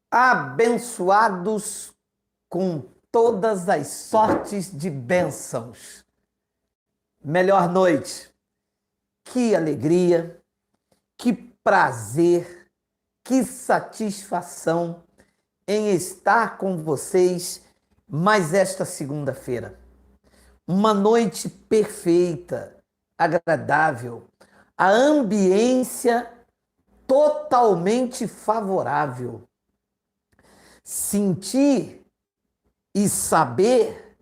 Abençoados com todas as sortes de bênçãos. Melhor noite. Que alegria, que prazer, que satisfação em estar com vocês mais esta segunda-feira. Uma noite perfeita, agradável, a ambiência totalmente favorável. Sentir e saber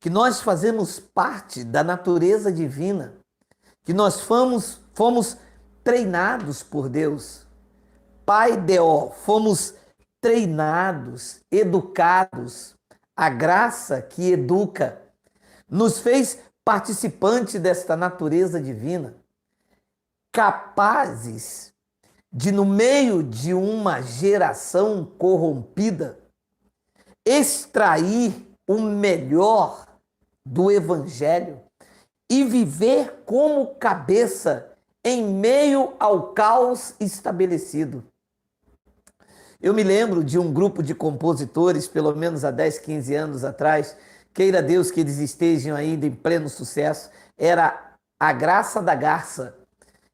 que nós fazemos parte da natureza divina, que nós fomos treinados por Deus. Pai Deó, fomos treinados, educados. A graça que educa nos fez participante desta natureza divina, capazes de, no meio de uma geração corrompida, extrair o melhor do Evangelho e viver como cabeça em meio ao caos estabelecido. Eu me lembro de um grupo de compositores, pelo menos há 10, 15 anos atrás, queira Deus que eles estejam ainda em pleno sucesso, era a Graça da Garça.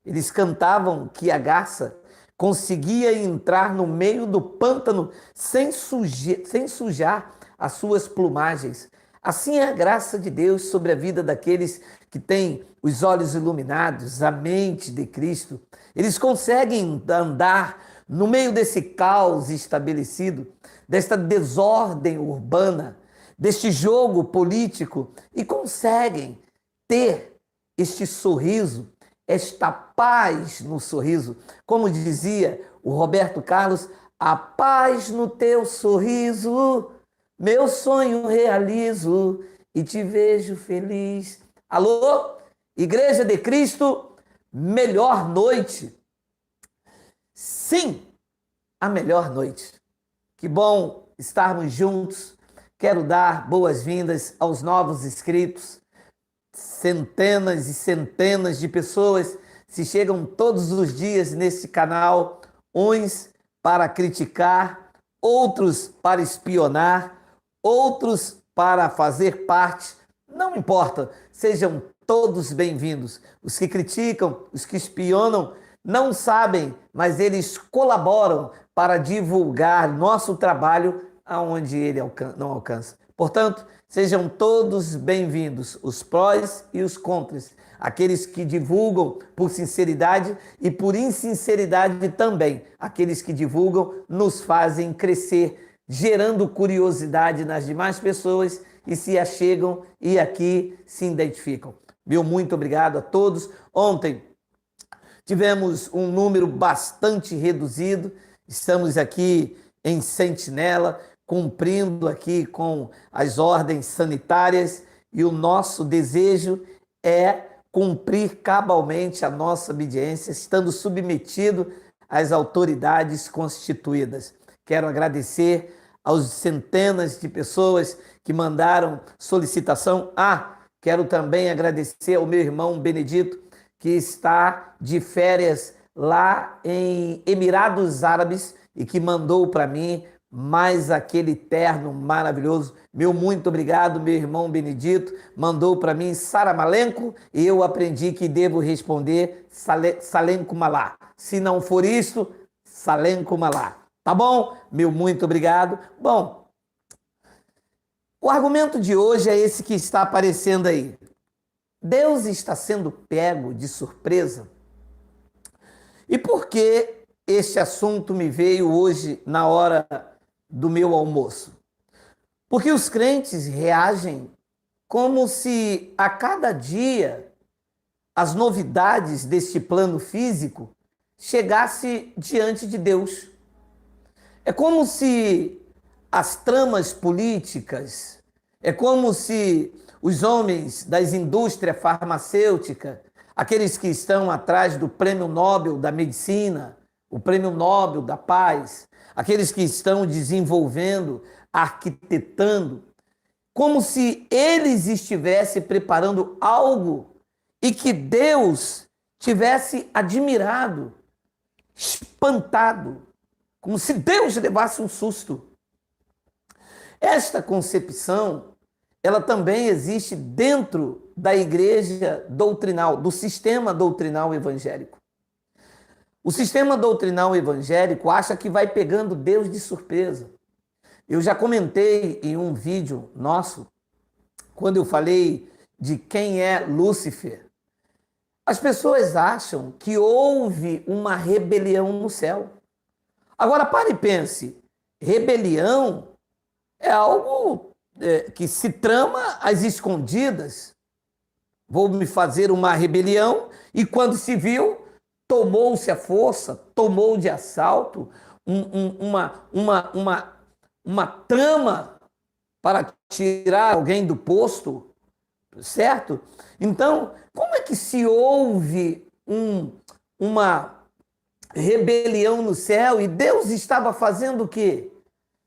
Eles cantavam que a garça conseguia entrar no meio do pântano sem sujar as suas plumagens. Assim é a graça de Deus sobre a vida daqueles que têm os olhos iluminados, a mente de Cristo. Eles conseguem andar no meio desse caos estabelecido, desta desordem urbana, deste jogo político e conseguem ter este sorriso, esta paz no sorriso. Como dizia o Roberto Carlos, a paz no teu sorriso, meu sonho realizo e te vejo feliz. Alô, Igreja de Cristo, melhor noite. Sim, a melhor noite. Que bom estarmos juntos. Quero dar boas-vindas aos novos inscritos. Centenas e centenas de pessoas se chegam todos os dias nesse canal, uns para criticar, outros para espionar, outros para fazer parte. Não importa, sejam todos bem-vindos. Os que criticam, os que espionam, não sabem, mas eles colaboram para divulgar nosso trabalho aonde ele não alcança. Portanto, sejam todos bem-vindos, os prós e os contras, aqueles que divulgam por sinceridade e por insinceridade também. Aqueles que divulgam nos fazem crescer, gerando curiosidade nas demais pessoas e se achegam e aqui se identificam. Meu muito obrigado a todos. Ontem tivemos um número bastante reduzido, estamos aqui em sentinela, cumprindo aqui com as ordens sanitárias e o nosso desejo é cumprir cabalmente a nossa obediência, estando submetido às autoridades constituídas. Quero agradecer aos centenas de pessoas que mandaram solicitação. Quero também agradecer ao meu irmão Benedito, que está de férias lá em Emirados Árabes e que mandou para mim mais aquele terno maravilhoso. Meu muito obrigado, meu irmão Benedito. Mandou para mim Sara Malenko e eu aprendi que devo responder Salenko Malá. Se não for isso, Salenko Malá. Tá bom? Meu muito obrigado. Bom, o argumento de hoje é esse que está aparecendo aí. Deus está sendo pego de surpresa? E por que este assunto me veio hoje na hora do meu almoço? Porque os crentes reagem como se a cada dia as novidades deste plano físico chegasse diante de Deus. É como se as tramas políticas, é como se os homens das indústrias farmacêuticas, aqueles que estão atrás do Prêmio Nobel da Medicina, o Prêmio Nobel da Paz, aqueles que estão desenvolvendo, arquitetando, como se eles estivessem preparando algo e que Deus tivesse admirado, espantado, como se Deus levasse um susto. Esta concepção, ela também existe dentro da igreja doutrinal, do sistema doutrinal evangélico. O sistema doutrinal evangélico acha que vai pegando Deus de surpresa. Eu já comentei em um vídeo nosso, quando eu falei de quem é Lúcifer. As pessoas acham que houve uma rebelião no céu. Agora pare e pense, rebelião é algo que se trama às escondidas. Vou me fazer uma rebelião e quando se viu, tomou-se a força, tomou de assalto uma trama para tirar alguém do posto, certo? Então, como é que se houve uma rebelião no céu e Deus estava fazendo o quê?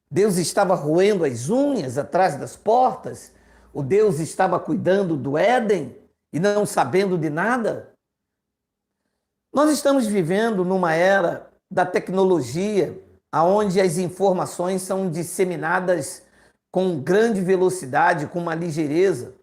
Deus estava roendo as unhas atrás das portas? O Deus estava cuidando do Éden e não sabendo de nada? Nós estamos vivendo numa era da tecnologia, onde as informações são disseminadas com grande velocidade, com uma ligeireza.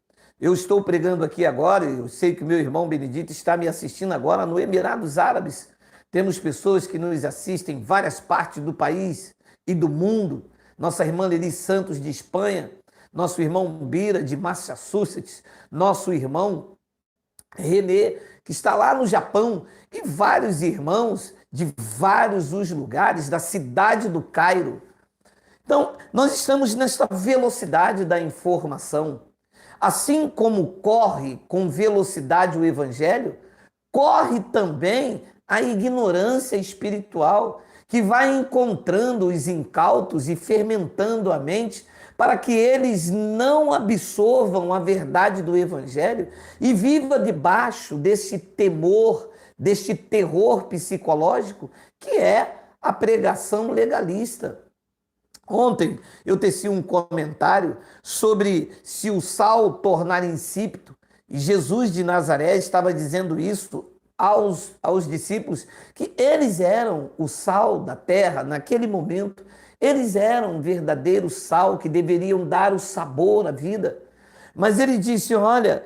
Eu estou pregando aqui agora, eu sei que o meu irmão Benedito está me assistindo agora no Emirados Árabes. Temos pessoas que nos assistem em várias partes do país e do mundo. Nossa irmã Lili Santos de Espanha, nosso irmão Bira de Massachusetts, nosso irmão Renê, que está lá no Japão, e vários irmãos de vários os lugares da cidade do Cairo. Então, nós estamos nesta velocidade da informação. Assim como corre com velocidade o evangelho, corre também a ignorância espiritual, que vai encontrando os incautos e fermentando a mente para que eles não absorvam a verdade do evangelho e viva debaixo desse temor, deste terror psicológico que é a pregação legalista. Ontem eu teci um comentário sobre se o sal tornar insípido, e Jesus de Nazaré estava dizendo isso aos discípulos, que eles eram o sal da terra naquele momento, eles eram um verdadeiro sal que deveriam dar o sabor à vida. Mas ele disse, olha,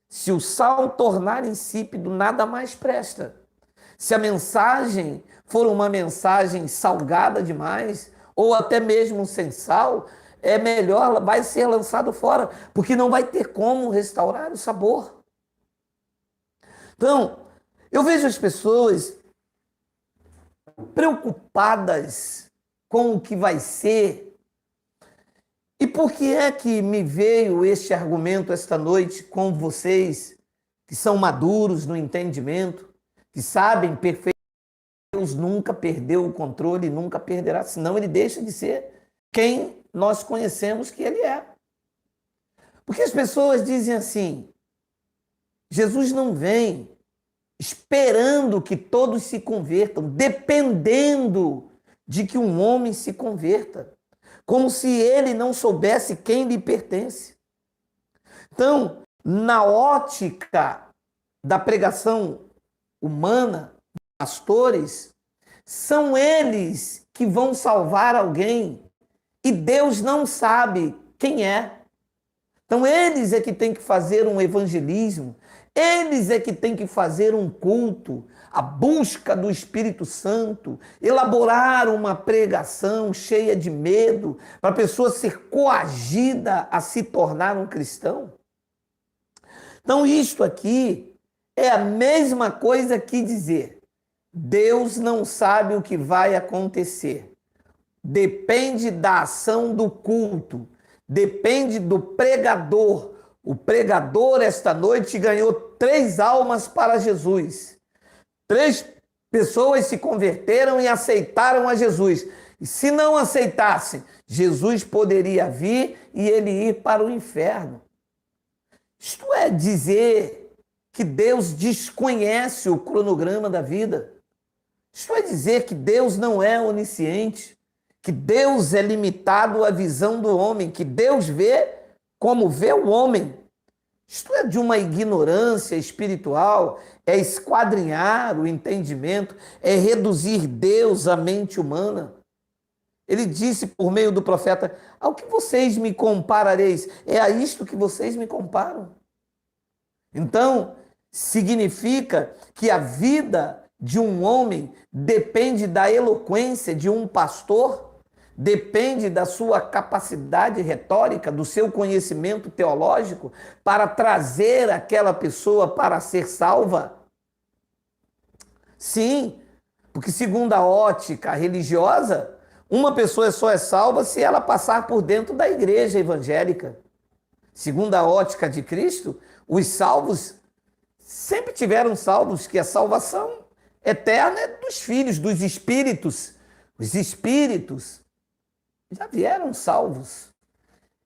se o sal tornar insípido, nada mais presta. Se a mensagem for uma mensagem salgada demais, ou até mesmo sem sal, é melhor, vai ser lançado fora, porque não vai ter como restaurar o sabor. Então, eu vejo as pessoas preocupadas com o que vai ser. E por que é que me veio este argumento esta noite com vocês, que são maduros no entendimento, que sabem perfeitamente que Deus nunca perdeu o controle e nunca perderá, senão ele deixa de ser quem nós conhecemos que ele é. Porque as pessoas dizem assim, Jesus não vem esperando que todos se convertam, dependendo de que um homem se converta, como se ele não soubesse quem lhe pertence. Então, na ótica da pregação humana, pastores, são eles que vão salvar alguém e Deus não sabe quem é. Então, eles é que tem que fazer um evangelismo, eles é que tem que fazer um culto, a busca do Espírito Santo, elaborar uma pregação cheia de medo, para a pessoa ser coagida a se tornar um cristão. Então, isto aqui é a mesma coisa que dizer, Deus não sabe o que vai acontecer. Depende da ação do culto, depende do pregador. O pregador esta noite ganhou 3 almas para Jesus. 3 pessoas se converteram e aceitaram a Jesus. E se não aceitassem, Jesus poderia vir e ele ir para o inferno. Isto é dizer que Deus desconhece o cronograma da vida. Isto é dizer que Deus não é onisciente, que Deus é limitado à visão do homem, que Deus vê como vê o homem. Isto é de uma ignorância espiritual, é esquadrinhar o entendimento, é reduzir Deus à mente humana. Ele disse por meio do profeta: ao que vocês me comparareis? É a isto que vocês me comparam. Então, significa que a vida de um homem depende da eloquência de um pastor, depende da sua capacidade retórica, do seu conhecimento teológico para trazer aquela pessoa para ser salva? Sim, porque segundo a ótica religiosa, uma pessoa só é salva se ela passar por dentro da igreja evangélica. Segundo a ótica de Cristo, os salvos sempre tiveram salvos, que a salvação eterna é dos filhos, dos espíritos. Os espíritos já vieram salvos.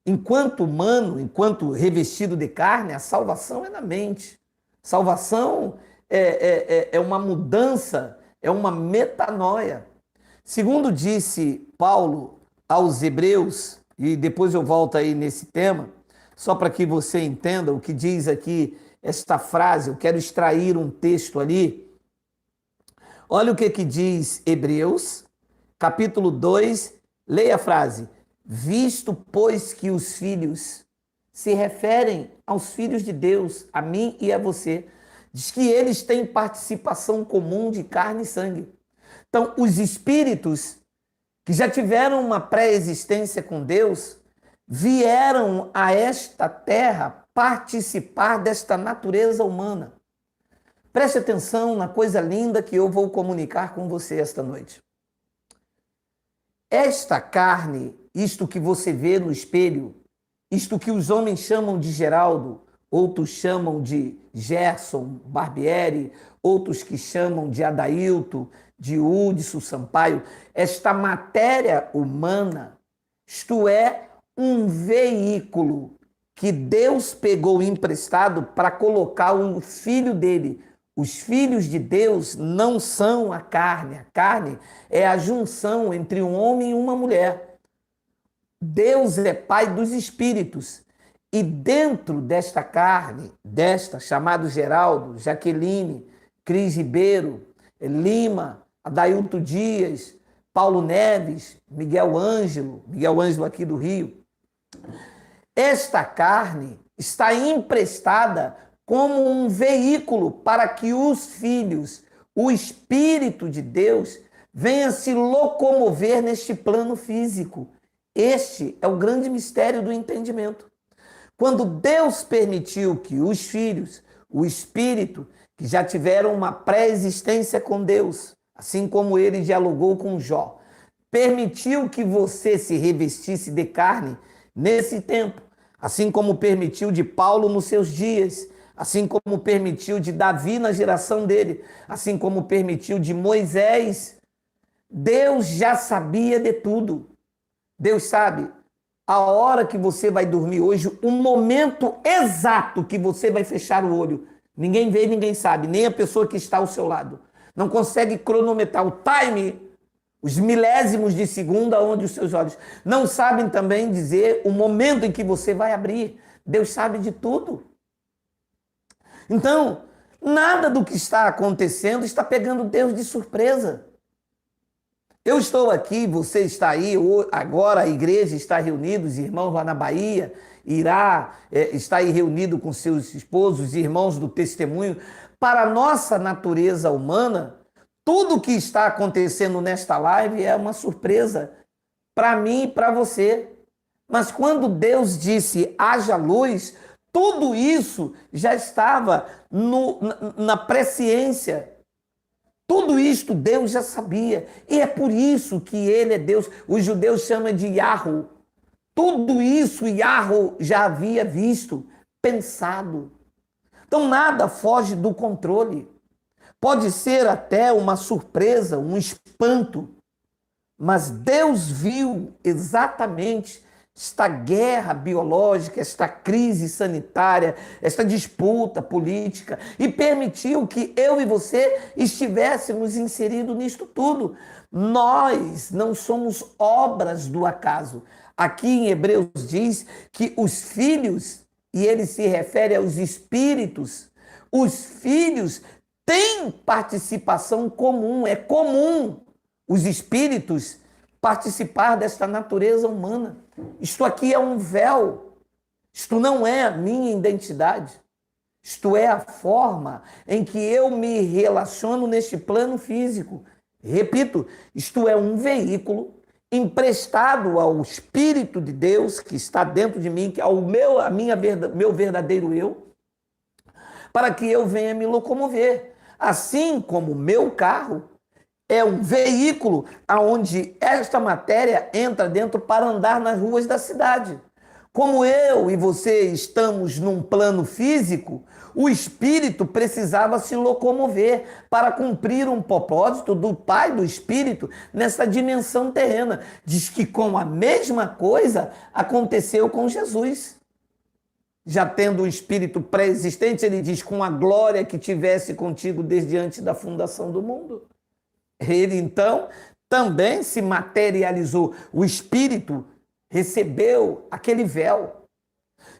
Enquanto humano, enquanto revestido de carne, a salvação é na mente. Salvação é uma mudança, é uma metanoia. Segundo disse Paulo aos Hebreus, e depois eu volto aí nesse tema, só para que você entenda o que diz aqui esta frase, eu quero extrair um texto ali. Olha o que diz Hebreus, capítulo 2, leia a frase: visto, pois, que os filhos se referem aos filhos de Deus, a mim e a você, diz que eles têm participação comum de carne e sangue. Então, os espíritos que já tiveram uma pré-existência com Deus, vieram a esta terra participar desta natureza humana. Preste atenção na coisa linda que eu vou comunicar com você esta noite. Esta carne, isto que você vê no espelho, isto que os homens chamam de Geraldo, outros chamam de Gerson Barbieri, outros que chamam de Adailto, de Hudson Sampaio, esta matéria humana, isto é, um veículo que Deus pegou emprestado para colocar o filho dele. Os filhos de Deus não são a carne é a junção entre um homem e uma mulher. Deus é pai dos espíritos. E dentro desta carne, chamado Geraldo, Jaqueline, Cris Ribeiro, Lima, Adailto Dias, Paulo Neves, Miguel Ângelo aqui do Rio, esta carne está emprestada como um veículo para que os filhos, o Espírito de Deus, venha se locomover neste plano físico. Este é o grande mistério do entendimento. Quando Deus permitiu que os filhos, o Espírito, que já tiveram uma pré-existência com Deus, assim como ele dialogou com Jó, permitiu que você se revestisse de carne nesse tempo, assim como permitiu de Paulo nos seus dias, assim como permitiu de Davi na geração dele, assim como permitiu de Moisés. Deus já sabia de tudo. Deus sabe a hora que você vai dormir hoje, o momento exato que você vai fechar o olho. Ninguém vê, ninguém sabe, nem a pessoa que está ao seu lado. Não consegue cronometrar o time, os milésimos de segundo onde os seus olhos não sabem também dizer o momento em que você vai abrir. Deus sabe de tudo. Então, nada do que está acontecendo está pegando Deus de surpresa. Eu estou aqui, você está aí, agora a igreja está reunida, os irmãos lá na Bahia, está aí reunido com seus esposos, irmãos do testemunho. Para a nossa natureza humana, tudo que está acontecendo nesta live é uma surpresa para mim e para você. Mas quando Deus disse haja luz, tudo isso já estava na presciência. Tudo isto Deus já sabia. E é por isso que ele é Deus. Os judeus chamam de Yahweh. Tudo isso Yahweh já havia visto, pensado. Então nada foge do controle. Pode ser até uma surpresa, um espanto, mas Deus viu exatamente esta guerra biológica, esta crise sanitária, esta disputa política e permitiu que eu e você estivéssemos inseridos nisto tudo. Nós não somos obras do acaso. Aqui em Hebreus diz que os filhos, e ele se refere aos espíritos, os filhos têm participação comum, é comum os espíritos participar desta natureza humana. Isto aqui é um véu. Isto não é a minha identidade. Isto é a forma em que eu me relaciono neste plano físico. Repito, isto é um veículo emprestado ao Espírito de Deus que está dentro de mim, que é meu verdadeiro eu, para que eu venha me locomover. Assim como o meu carro é um veículo aonde esta matéria entra dentro para andar nas ruas da cidade. Como eu e você estamos num plano físico, o espírito precisava se locomover para cumprir um propósito do Pai do Espírito nessa dimensão terrena. Diz que com a mesma coisa aconteceu com Jesus. Já tendo o espírito pré-existente, ele diz, com a glória que tivesse contigo desde antes da fundação do mundo. Ele então também se materializou. O espírito recebeu aquele véu.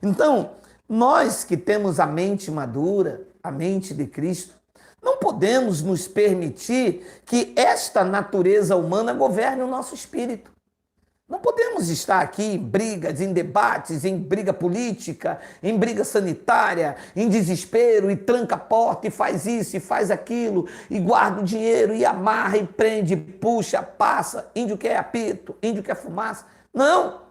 Então, nós que temos a mente madura, a mente de Cristo, não podemos nos permitir que esta natureza humana governe o nosso espírito. Não podemos estar aqui em brigas, em debates, em briga política, em briga sanitária, em desespero, e tranca a porta, e faz isso, e faz aquilo, e guarda o dinheiro, e amarra, e prende, puxa, passa, índio quer apito, índio quer fumaça. Não!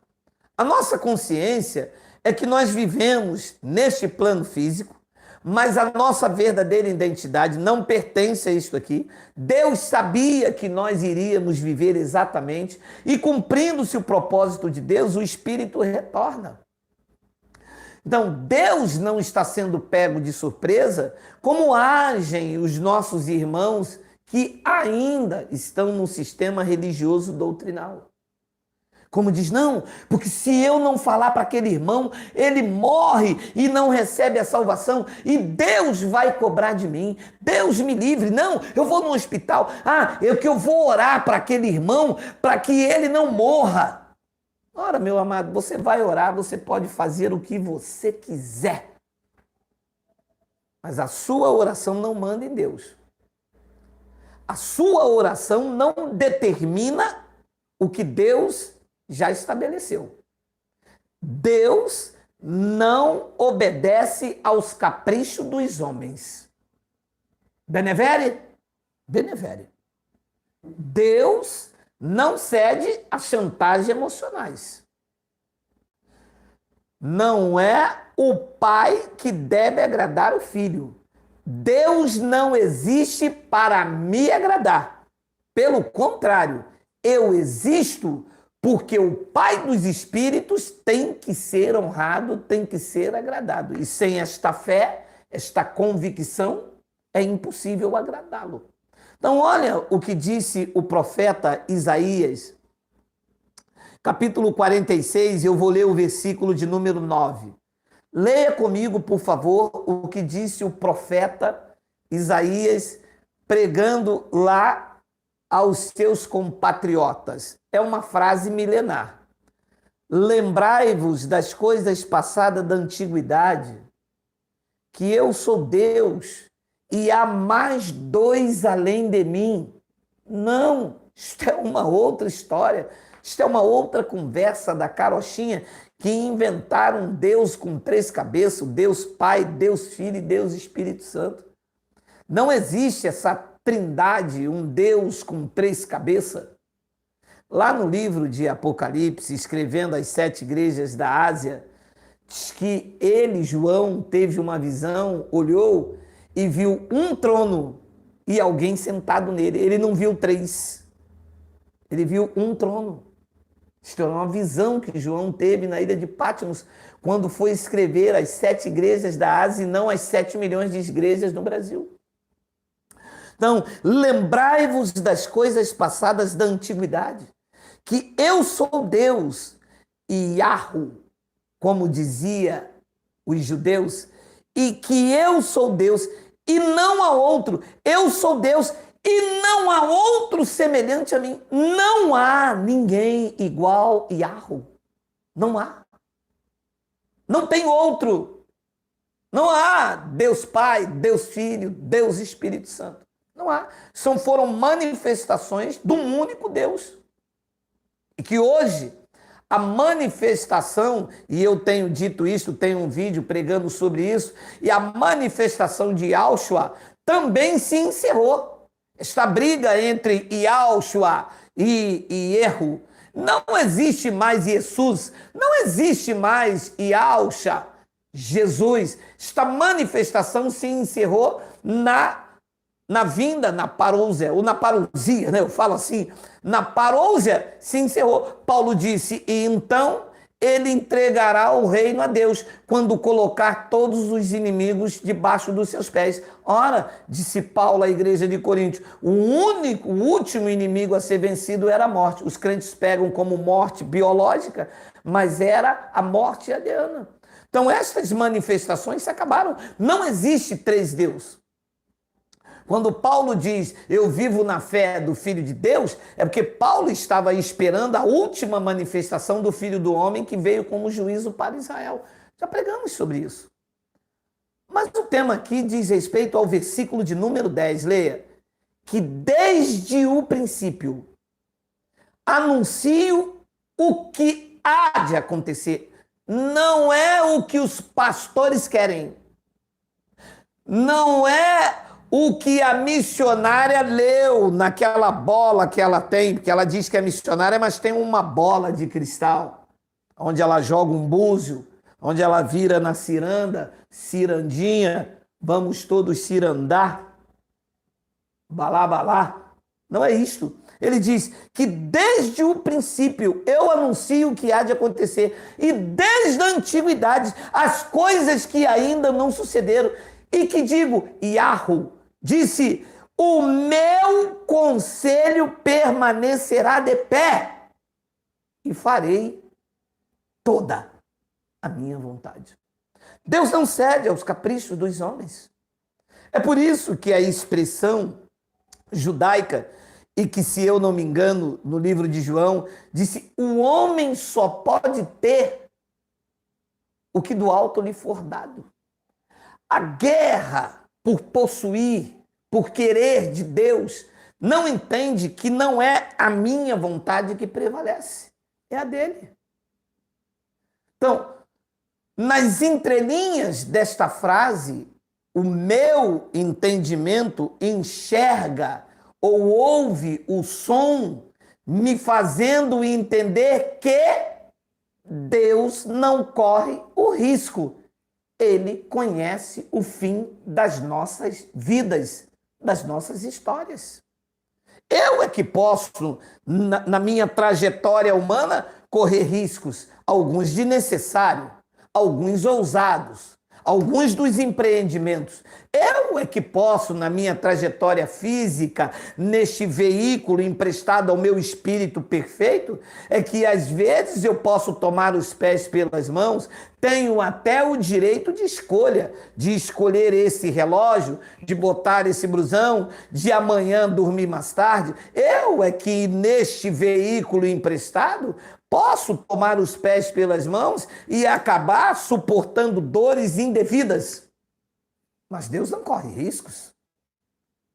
A nossa consciência é que nós vivemos neste plano físico, mas a nossa verdadeira identidade não pertence a isto aqui. Deus sabia que nós iríamos viver exatamente, e cumprindo-se o propósito de Deus, o Espírito retorna. Então, Deus não está sendo pego de surpresa, como agem os nossos irmãos que ainda estão no sistema religioso doutrinal. Como diz, não, porque se eu não falar para aquele irmão, ele morre e não recebe a salvação, e Deus vai cobrar de mim. Deus me livre. Não, eu vou no hospital. Eu vou orar para aquele irmão para que ele não morra. Ora, meu amado, você vai orar, você pode fazer o que você quiser. Mas a sua oração não manda em Deus. A sua oração não determina o que Deus já estabeleceu. Deus não obedece aos caprichos dos homens. Benevere? Benevere. Deus não cede a chantagens emocionais. Não é o pai que deve agradar o filho. Deus não existe para me agradar. Pelo contrário, eu existo porque o Pai dos Espíritos tem que ser honrado, tem que ser agradado. E sem esta fé, esta convicção, é impossível agradá-lo. Então, olha o que disse o profeta Isaías, capítulo 46, eu vou ler o versículo de número 9. Leia comigo, por favor, o que disse o profeta Isaías, pregando lá aos seus compatriotas. É uma frase milenar. Lembrai-vos das coisas passadas da antiguidade, que eu sou Deus e há mais dois além de mim. Não, isto é uma outra história, isto é uma outra conversa da carochinha, que inventaram Deus com três cabeças, Deus Pai, Deus Filho e Deus Espírito Santo. Não existe essa trindade, um Deus com três cabeças. Lá no livro de Apocalipse, escrevendo as 7 igrejas da Ásia, diz que ele, João, teve uma visão, olhou e viu um trono e alguém sentado nele. Ele não viu 3, ele viu um trono. Isto é uma visão que João teve na ilha de Patmos, quando foi escrever as 7 igrejas da Ásia e não as 7 milhões de igrejas no Brasil. Então, lembrai-vos das coisas passadas da antiguidade, que eu sou Deus e Yahweh, como dizia os judeus, e que eu sou Deus e não há outro. Eu sou Deus e não há outro semelhante a mim. Não há ninguém igual a Yahweh. Não há. Não tem outro. Não há Deus Pai, Deus Filho, Deus Espírito Santo. Não há. Foram manifestações de um único Deus. E que hoje a manifestação, e eu tenho dito isso, tenho um vídeo pregando sobre isso, e a manifestação de Yahushua também se encerrou. Esta briga entre Yahushua e Erro, não existe mais Jesus, não existe mais Yahushua, Jesus. Esta manifestação se encerrou na vinda, na parousia, ou na parousia, né? Eu falo assim, na parousia se encerrou. Paulo disse, e então ele entregará o reino a Deus, quando colocar todos os inimigos debaixo dos seus pés. Ora, disse Paulo à igreja de Corinto, o último inimigo a ser vencido era a morte. Os crentes pegam como morte biológica, mas era a morte adiana. Então estas manifestações se acabaram. Não existe três deuses. Quando Paulo diz, eu vivo na fé do Filho de Deus, é porque Paulo estava esperando a última manifestação do Filho do Homem que veio como juízo para Israel. Já pregamos sobre isso. Mas o tema aqui diz respeito ao versículo de número 10, leia, que desde o princípio anuncio o que há de acontecer. Não é o que os pastores querem. Não é o que a missionária leu naquela bola que ela tem, porque ela diz que é missionária, mas tem uma bola de cristal, onde ela joga um búzio, onde ela vira na ciranda, cirandinha, vamos todos cirandar, balá, balá. Não é isto. Ele diz que desde o princípio eu anuncio o que há de acontecer, e desde a antiguidade as coisas que ainda não sucederam, e que digo, Yahu disse, o meu conselho permanecerá de pé e farei toda a minha vontade. Deus não cede aos caprichos dos homens. É por isso que a expressão judaica, e que, se eu não me engano, no livro de João, disse, o homem só pode ter o que do alto lhe for dado. A guerra por possuir, por querer de Deus, não entende que não é a minha vontade que prevalece, é a dele. Então, nas entrelinhas desta frase, o meu entendimento enxerga ou ouve o som me fazendo entender que Deus não corre o risco. Ele conhece o fim das nossas vidas, das nossas histórias. Eu é que posso, na minha trajetória humana, correr riscos, alguns desnecessários, alguns ousados, alguns dos empreendimentos. Eu é que posso, na minha trajetória física, neste veículo emprestado ao meu espírito perfeito, é que às vezes eu posso tomar os pés pelas mãos, tenho até o direito de escolha, de escolher esse relógio, de botar esse blusão, de amanhã dormir mais tarde. Eu é que neste veículo emprestado posso tomar os pés pelas mãos e acabar suportando dores indevidas. Mas Deus não corre riscos.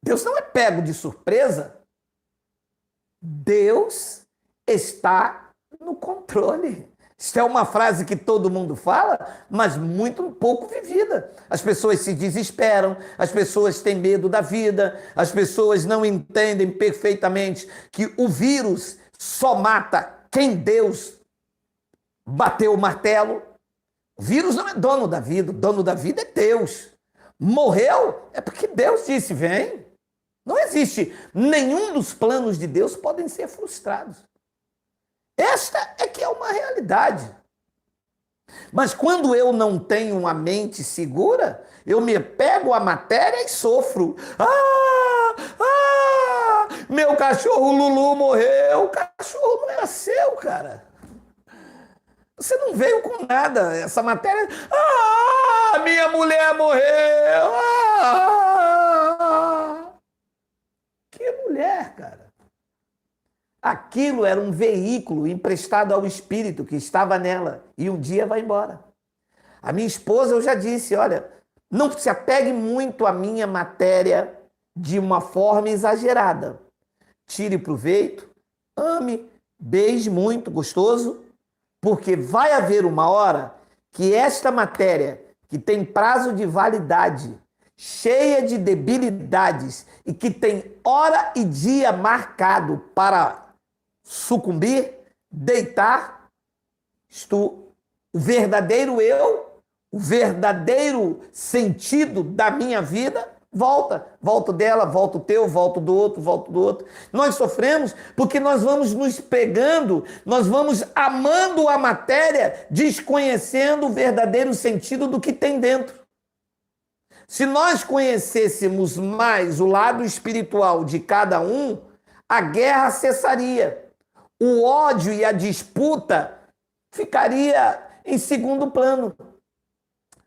Deus não é pego de surpresa. Deus está no controle. Isso é uma frase que todo mundo fala, mas muito pouco vivida. As pessoas se desesperam, as pessoas têm medo da vida, as pessoas não entendem perfeitamente que o vírus só mata quem Deus bateu o martelo. O vírus não é dono da vida, o dono da vida é Deus. Morreu é porque Deus disse, vem. Não existe, nenhum dos planos de Deus podem ser frustrados. Esta é que é uma realidade. Mas quando eu não tenho uma mente segura, eu me pego a matéria e sofro. Meu cachorro Lulu morreu. O cachorro não era seu, cara. Você não veio com nada. Essa matéria... minha mulher morreu. Que mulher, cara. Aquilo era um veículo emprestado ao espírito que estava nela e um dia vai embora. A minha esposa, eu já disse, olha, não se apegue muito à minha matéria de uma forma exagerada. Tire proveito, ame, Beijo muito gostoso, porque vai haver uma hora que esta matéria, que tem prazo de validade, cheia de debilidades e que tem hora e dia marcado para sucumbir, deitar, isto, o verdadeiro eu, o verdadeiro sentido da minha vida, volta. Volta dela, volta o teu, volta do outro, volta do outro. Nós sofremos porque nós vamos nos pegando, nós vamos amando a matéria, desconhecendo o verdadeiro sentido do que tem dentro. Se nós conhecêssemos mais o lado espiritual de cada um, a guerra cessaria. O ódio e a disputa ficaria em segundo plano.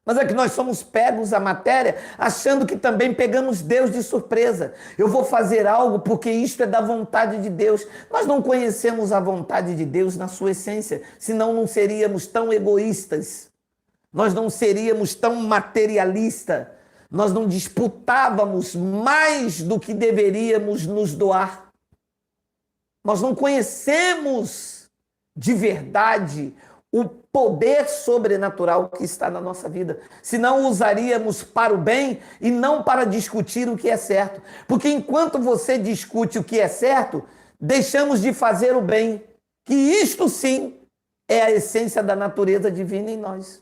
Mas é que nós somos pegos à matéria, achando que também pegamos Deus de surpresa. Eu vou fazer algo porque isto é da vontade de Deus. Nós não conhecemos a vontade de Deus na sua essência, senão não seríamos tão egoístas. Nós não seríamos tão materialistas. Nós não disputávamos mais do que deveríamos nos doar. Nós não conhecemos de verdade o poder sobrenatural que está na nossa vida. Senão usaríamos para o bem e não para discutir o que é certo. Porque enquanto você discute o que é certo, deixamos de fazer o bem. Que isto sim é a essência da natureza divina em nós.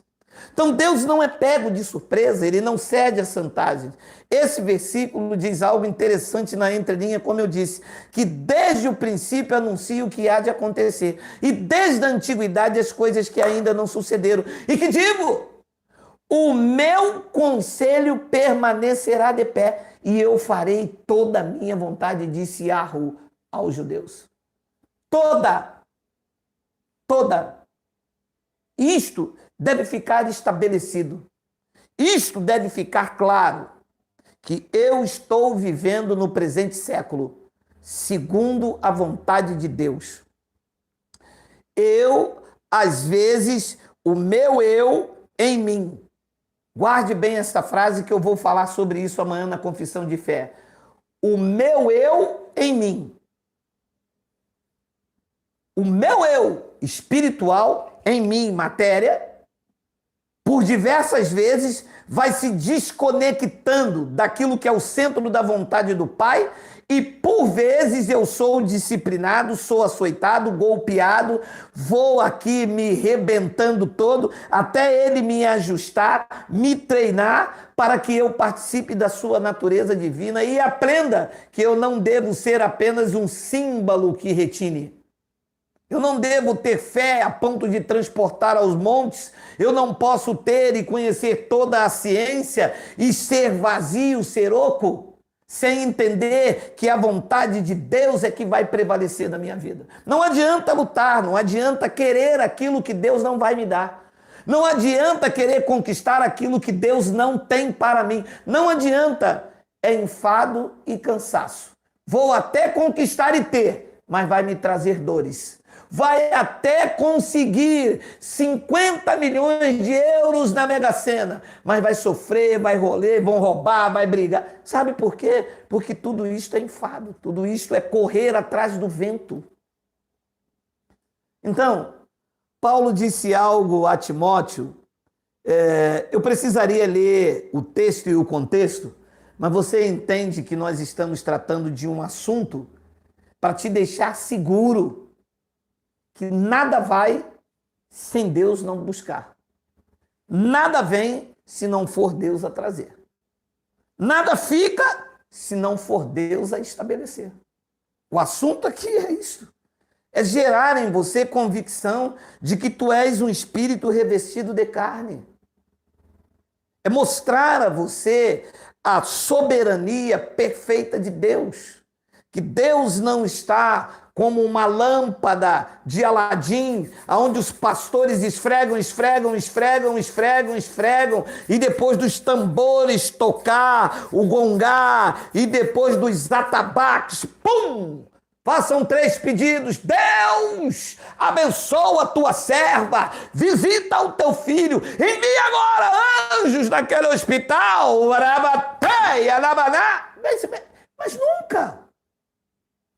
Então Deus não é pego de surpresa, ele não cede às chantagens. Esse versículo diz algo interessante na entrelinha, como eu disse, que desde o princípio anuncia o que há de acontecer, e desde a antiguidade as coisas que ainda não sucederam. E que digo, o meu conselho permanecerá de pé, e eu farei toda a minha vontade, disse Yahweh aos judeus. Toda. Isto deve ficar estabelecido. Isto deve ficar claro, que eu estou vivendo no presente século, segundo a vontade de Deus. Eu, às vezes, o meu eu em mim. Guarde bem essa frase que eu vou falar sobre isso amanhã na confissão de fé. O meu eu em mim. O meu eu espiritual em mim, matéria, por diversas vezes vai se desconectando daquilo que é o centro da vontade do Pai, e por vezes eu sou disciplinado, sou açoitado, golpeado, vou aqui me rebentando todo, até ele me ajustar, me treinar, para que eu participe da sua natureza divina e aprenda que eu não devo ser apenas um símbolo que retine. Eu não devo ter fé a ponto de transportar aos montes. Eu não posso ter e conhecer toda a ciência e ser vazio, ser oco, sem entender que a vontade de Deus é que vai prevalecer na minha vida. Não adianta lutar, não adianta querer aquilo que Deus não vai me dar. Não adianta querer conquistar aquilo que Deus não tem para mim. Não adianta. É enfado e cansaço. Vou até conquistar e ter, mas vai me trazer dores. Vai até conseguir 50 milhões de euros na Mega Sena, mas vai sofrer, vai roler, vão roubar, vai brigar. Sabe por quê? Porque tudo isto é enfado, tudo isto é correr atrás do vento. Então, Paulo disse algo a Timóteo, eu precisaria ler o texto e o contexto, mas você entende que nós estamos tratando de um assunto para te deixar seguro, que nada vai sem Deus não buscar. Nada vem se não for Deus a trazer. Nada fica se não for Deus a estabelecer. O assunto aqui é isso. É gerar em você convicção de que tu és um espírito revestido de carne. É mostrar a você a soberania perfeita de Deus. Que Deus não está como uma lâmpada de Aladim, onde os pastores esfregam, e depois dos tambores tocar, o gongá, e depois dos atabaques, pum! Façam 3 pedidos. Deus, abençoa a tua serva, visita o teu filho, envia agora anjos naquele hospital, mas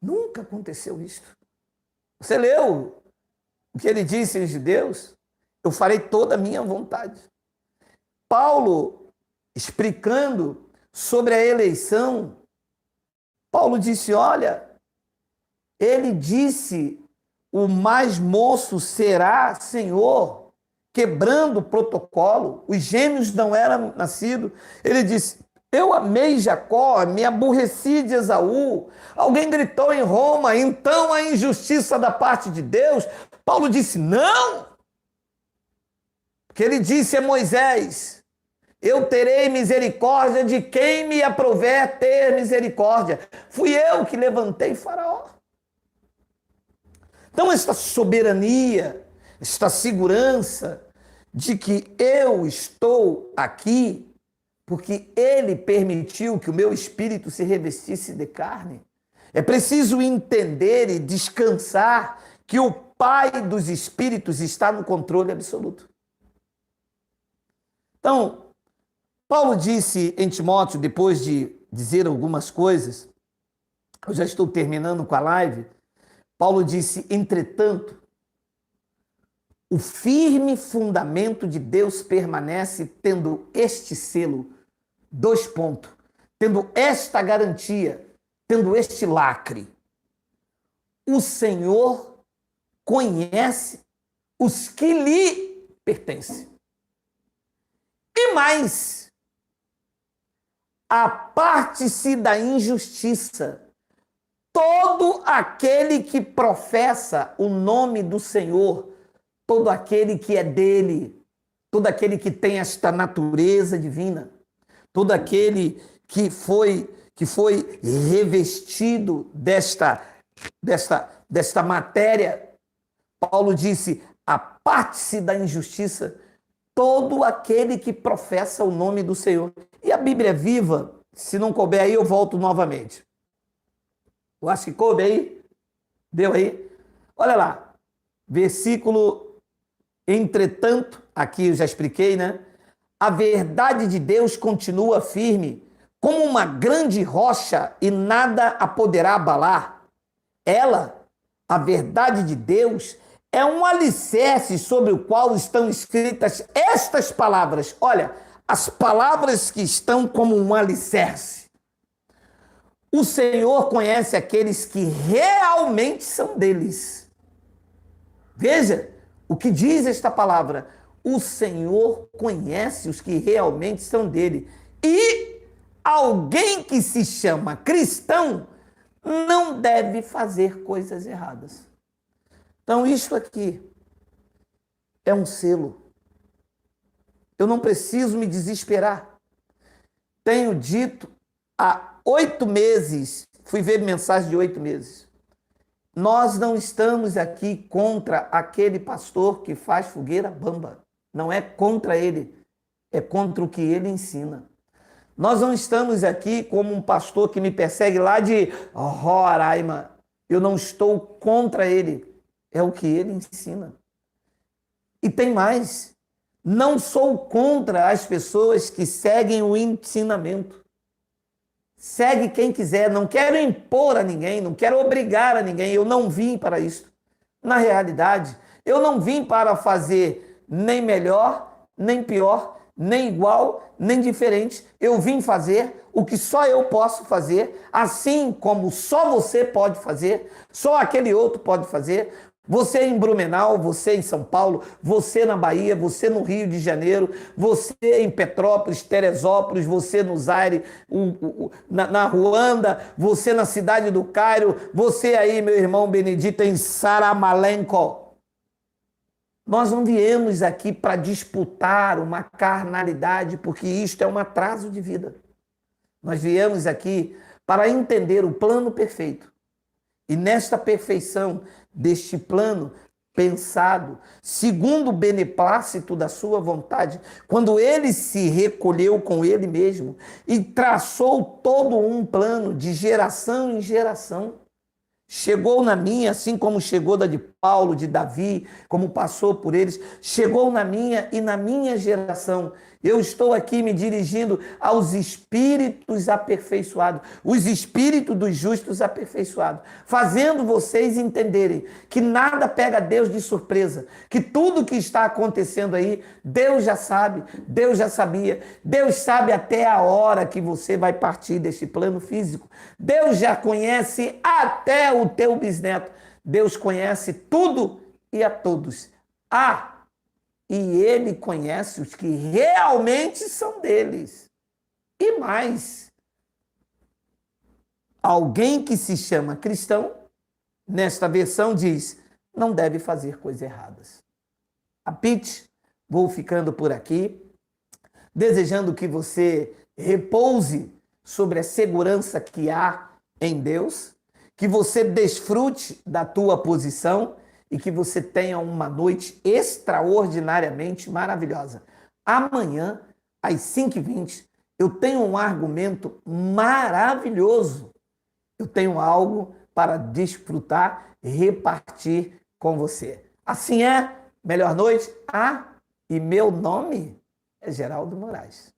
nunca aconteceu isso. Você leu o que ele disse aos judeus? Eu farei toda a minha vontade. Paulo, explicando sobre a eleição, Paulo disse, olha, ele disse, o mais moço será Senhor, quebrando o protocolo. Os gêmeos não eram nascidos. Ele disse, eu amei Jacó, me aborreci de Esaú. Alguém gritou em Roma, então a injustiça da parte de Deus. Paulo disse, não. Porque ele disse a Moisés, eu terei misericórdia de quem me aprouver ter misericórdia. Fui eu que levantei Faraó. Então, esta soberania, esta segurança de que eu estou aqui porque ele permitiu que o meu espírito se revestisse de carne. É preciso entender e descansar que o Pai dos espíritos está no controle absoluto. Então, Paulo disse em Timóteo, depois de dizer algumas coisas, eu já estou terminando com a live, Paulo disse, entretanto, o firme fundamento de Deus permanece tendo este selo, tendo esta garantia, tendo este lacre. O Senhor conhece os que lhe pertencem. E mais, aparte-se da injustiça. Todo aquele que professa o nome do Senhor, todo aquele que é dele, todo aquele que tem esta natureza divina, todo aquele que foi revestido desta matéria, Paulo disse, aparte-se da injustiça, todo aquele que professa o nome do Senhor. E a Bíblia Viva, se não couber aí, eu volto novamente. Eu acho que coube aí. Deu aí? Olha lá. Versículo, entretanto, aqui eu já expliquei, né? A verdade de Deus continua firme, como uma grande rocha e nada a poderá abalar. Ela, a verdade de Deus, é um alicerce sobre o qual estão escritas estas palavras. Olha, as palavras que estão como um alicerce. O Senhor conhece aqueles que realmente são deles. Veja o que diz esta palavra. O Senhor conhece os que realmente são dele. E alguém que se chama cristão não deve fazer coisas erradas. Então, isso aqui é um selo. Eu não preciso me desesperar. Tenho dito há 8 meses, fui ver mensagem de 8 meses. Nós não estamos aqui contra aquele pastor que faz fogueira bamba. Não é contra ele, é contra o que ele ensina. Nós não estamos aqui como um pastor que me persegue lá de Roraima. Eu não estou contra ele, é o que ele ensina. E tem mais, não sou contra as pessoas que seguem o ensinamento. Segue quem quiser, não quero impor a ninguém, não quero obrigar a ninguém, eu não vim para isso. Na realidade, eu não vim para fazer nem melhor, nem pior, nem igual, nem diferente. Eu vim fazer o que só eu posso fazer, assim como só você pode fazer, só aquele outro pode fazer. Você em Blumenau, você em São Paulo, você na Bahia, você no Rio de Janeiro, você em Petrópolis, Teresópolis, você no Zaire, na Ruanda, você na cidade do Cairo, você aí, meu irmão Benedito, em Saramalenco. Nós não viemos aqui para disputar uma carnalidade, porque isto é um atraso de vida. Nós viemos aqui para entender o plano perfeito. E nesta perfeição deste plano pensado, segundo o beneplácito da sua vontade, quando ele se recolheu com ele mesmo e traçou todo um plano de geração em geração, chegou na minha, assim como chegou da de Paulo, de Davi, como passou por eles, chegou na minha e na minha geração. Eu estou aqui me dirigindo aos espíritos aperfeiçoados, os espíritos dos justos aperfeiçoados, fazendo vocês entenderem que nada pega Deus de surpresa, que tudo que está acontecendo aí, Deus já sabe, Deus já sabia, Deus sabe até a hora que você vai partir deste plano físico, Deus já conhece até o teu bisneto, Deus conhece tudo e a todos. E ele conhece os que realmente são deles. E mais, alguém que se chama cristão, nesta versão diz, não deve fazer coisas erradas. Apite, vou ficando por aqui, desejando que você repouse sobre a segurança que há em Deus, que você desfrute da tua posição e que você tenha uma noite extraordinariamente maravilhosa. Amanhã, às 5h20, eu tenho um argumento maravilhoso. Eu tenho algo para desfrutar, repartir com você. Assim é, melhor noite. E meu nome é Geraldo Moraes.